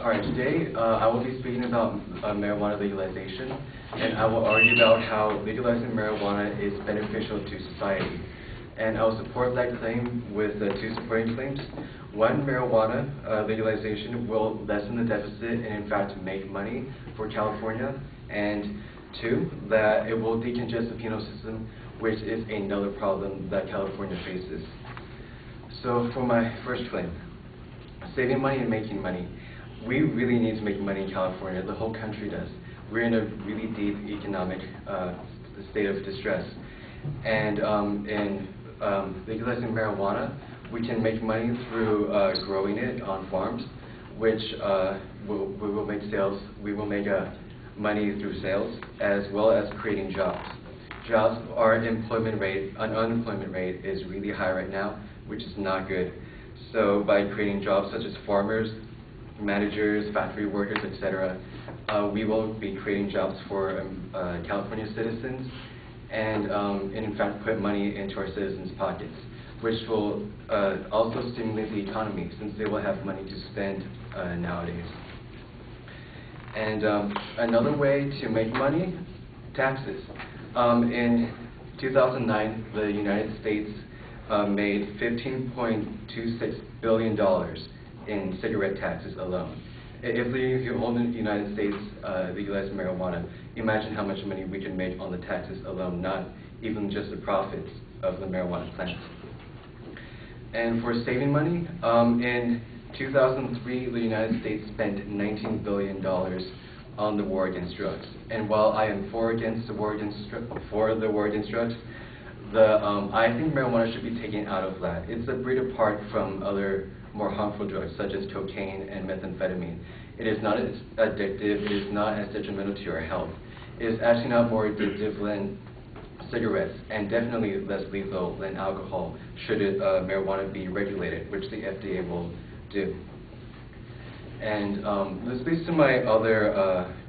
Alright, today I will be speaking about marijuana legalization, and I will argue about how legalizing marijuana is beneficial to society. And I will support that claim with two supporting claims. One, marijuana legalization will lessen the deficit and in fact make money for California. And two, that it will decongest the penal system, which is another problem that California faces. So for my first claim, saving money and making money. We really need to make money in California. The whole country does. We're in a really deep economic state of distress. And in legalizing marijuana, we can make money through growing it on farms, which we will make sales. We will make money through sales, as well as creating jobs. Our unemployment rate is really high right now, which is not good. So by creating jobs such as farmers, managers, factory workers, etc., we will be creating jobs for California citizens and in fact put money into our citizens' pockets, which will also stimulate the economy since they will have money to spend nowadays. And another way to make money, taxes. In 2009, the United States made $15.26 billion in cigarette taxes alone. If you own the United States legalized marijuana, imagine how much money we can make on the taxes alone, not even just the profits of the marijuana plant. And for saving money, in 2003, the United States spent $19 billion on the war against drugs. And while I am for the war against drugs, I think marijuana should be taken out of that. It's a breed apart from other more harmful drugs such as cocaine and methamphetamine. It is not as addictive, it is not as detrimental to your health. It is actually not more addictive than cigarettes, and definitely less lethal than alcohol should marijuana be regulated, which the FDA will do. And this leads to my other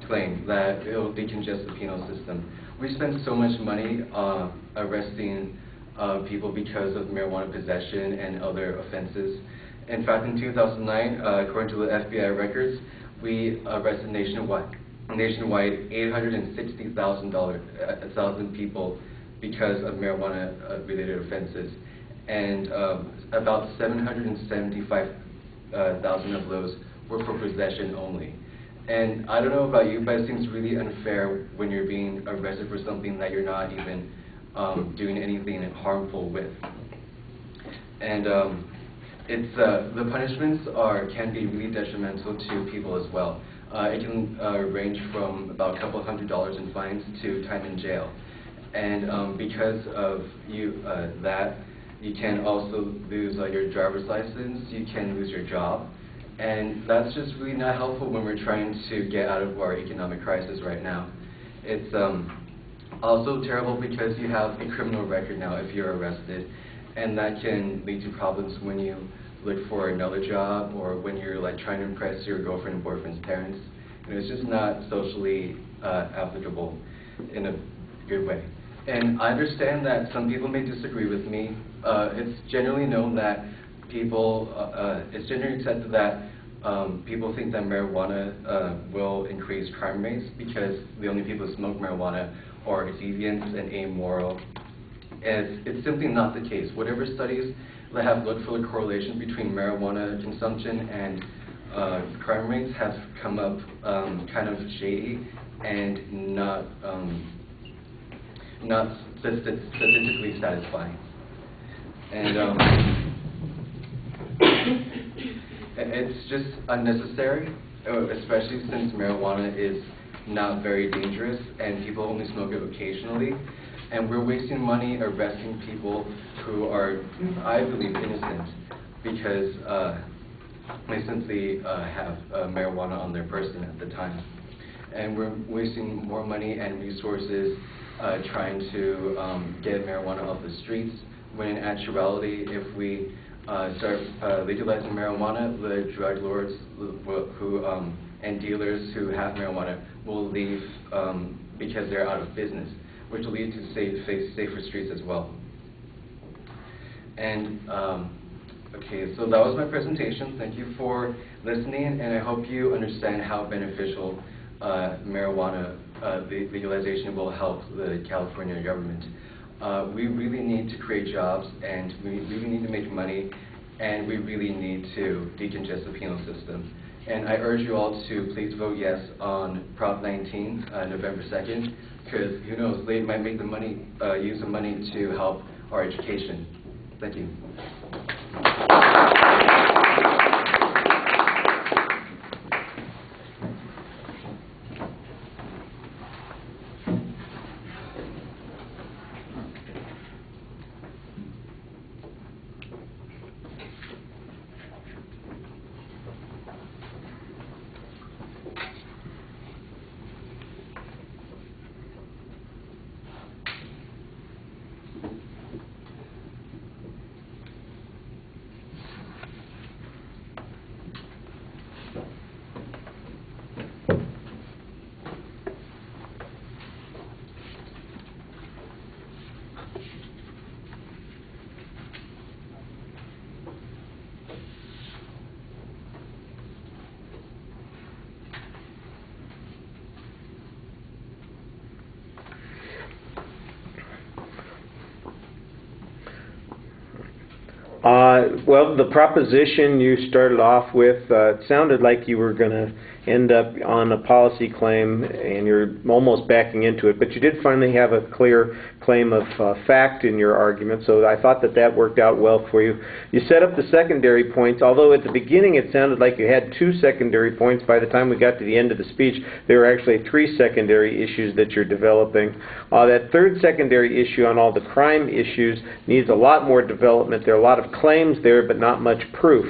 claim that it will decongest the penal system. We spend so much money arresting people because of marijuana possession and other offenses. In fact, in 2009, according to the FBI records, we arrested nationwide 860,000 people because of marijuana-related offenses, and about 775,000 of those were for possession only. And I don't know about you, but it seems really unfair when you're being arrested for something that you're not even doing anything harmful with. And the punishments can be really detrimental to people as well. It can range from about a couple $100 in fines to time in jail. And because of that, you can also lose your driver's license, you can lose your job. And that's just really not helpful when we're trying to get out of our economic crisis right now. It's also terrible because you have a criminal record now if you're arrested, and that can lead to problems when you look for another job or when you're trying to impress your girlfriend and boyfriend's parents. It's just not socially applicable in a good way. And I understand that some people may disagree with me. It's generally known that it's generally accepted that people think that marijuana will increase crime rates because the only people who smoke marijuana are deviants and amoral. And it's simply not the case. Whatever studies that have looked for the correlation between marijuana consumption and crime rates have come up kind of shady and not statistically satisfying. And it's just unnecessary, especially since marijuana is not very dangerous and people only smoke it occasionally. And we're wasting money arresting people who are, I believe, innocent because they simply have marijuana on their person at the time. And we're wasting more money and resources trying to get marijuana off the streets, when in actuality, if we start legalizing marijuana, the drug lords and dealers who have marijuana will leave because they're out of business, which will lead to safer streets as well. And Okay, so that was my presentation. Thank you for listening, and I hope you understand how beneficial marijuana legalization will help the California government. We really need to create jobs, and we really need to make money, and we really need to decongest the penal system. And I urge you all to please vote yes on Prop 19, November 2nd, because who knows, they might make the money, use the money to help our education. Thank you. Well, the proposition you started off with, it sounded like you were going to end up on a policy claim, and you're almost backing into it, but you did finally have a clear claim of fact in your argument, so I thought that that worked out well for you. You set up the secondary points, although at the beginning it sounded like you had 2 secondary points. By the time we got to the end of the speech, there were actually 3 secondary issues that you're developing. That third secondary issue on all the crime issues needs a lot more development. There are a lot of claims there, but not much proof.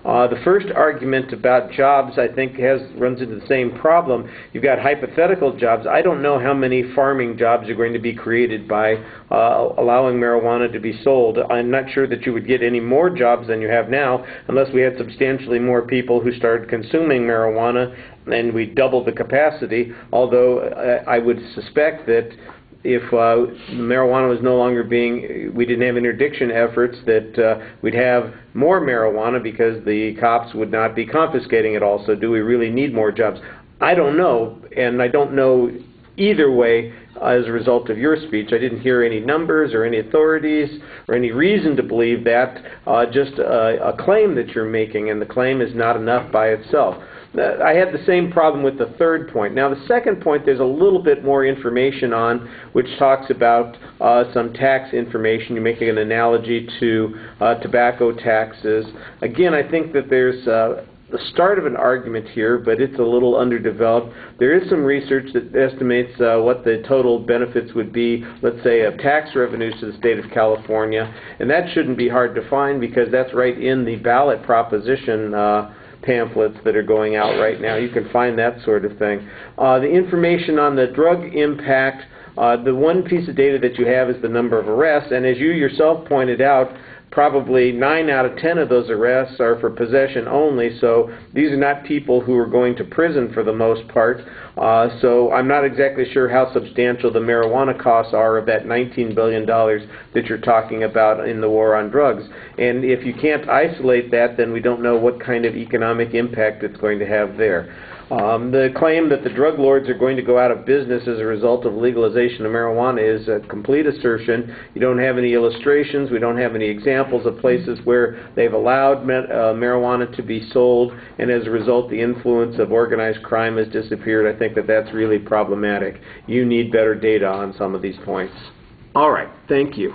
The first argument about jobs, I think, runs into the same problem. You've got hypothetical jobs. I don't know how many farming jobs are going to be created by allowing marijuana to be sold. I'm not sure that you would get any more jobs than you have now unless we had substantially more people who started consuming marijuana and we doubled the capacity, although I would suspect that if marijuana was no longer we didn't have interdiction efforts, that we'd have more marijuana because the cops would not be confiscating it all. So do we really need more jobs? I don't know, and I don't know either way as a result of your speech. I didn't hear any numbers or any authorities or any reason to believe that, just a claim that you're making, and the claim is not enough by itself. I had the same problem with the third point. Now, the second point, there's a little bit more information on, which talks about some tax information. You're making an analogy to tobacco taxes. Again, I think that there's the start of an argument here, but it's a little underdeveloped. There is some research that estimates what the total benefits would be, let's say, of tax revenues to the state of California, and that shouldn't be hard to find because that's right in the ballot proposition pamphlets that are going out right now. You can find that sort of thing. The information on the drug impact, the one piece of data that you have is the number of arrests, and as you yourself pointed out, probably 9 out of 10 of those arrests are for possession only, so these are not people who are going to prison for the most part. So I'm not exactly sure how substantial the marijuana costs are of that $19 billion that you're talking about in the war on drugs. And if you can't isolate that, then we don't know what kind of economic impact it's going to have there. The claim that the drug lords are going to go out of business as a result of legalization of marijuana is a complete assertion. You don't have any illustrations. We don't have any examples of places where they've allowed marijuana to be sold, and as a result the influence of organized crime has disappeared. I think that that's really problematic. You need better data on some of these points. All right. Thank you.